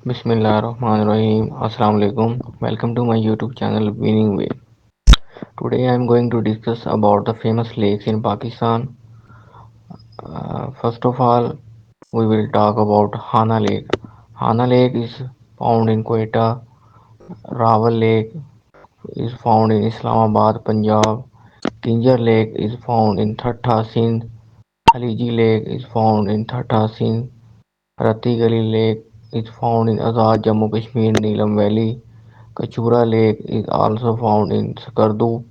بسم اللہ الرحمن الرحیم. السلام علیکم. Welcome to my YouTube channel Winning Way. Today I am going to discuss about the famous lakes in Pakistan. First of all, we will talk about Hana Lake. Hana Lake is found in Quetta. Rawal Lake is found in Islamabad, Punjab. Kinjar Lake is found in Thatta, Sindh. Haliji Lake is found in Thatta, Sindh. Rati Gali Lake is found in Azad, Jammu Kashmir, Neelam Valley. Kachura Lake is also found in Skardu.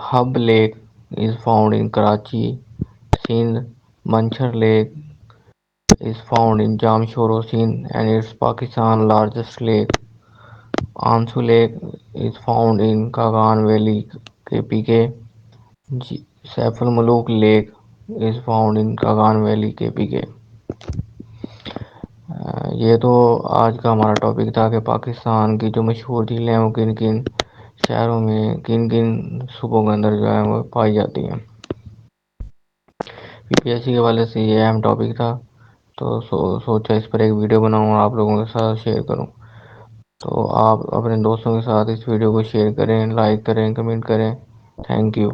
Hub Lake is found in Karachi, Sindh. Manchar Lake is found in Jamshoro, Sindh, and it's Pakistan's largest lake. Ansu Lake is found in Kagan Valley, KPK. Saiful Muluk Lake is found in Kagan Valley, KPK. یہ تو آج کا ہمارا topic تھا کہ پاکستان کی جو مشہور جھیلیں ہیں وہ کن کن شہروں میں کن کن صوبوں کے اندر جو ہے وہ پائی جاتی ہیں. پی پی ایس سی کے حوالے سے یہ اہم ٹاپک تھا تو سوچا اس پر ایک ویڈیو بناؤں اور آپ لوگوں کے ساتھ شیئر کروں. تو آپ اپنے دوستوں کے ساتھ اس ویڈیو کو شیئر کریں, لائک کریں, کمنٹ کریں. Thank you.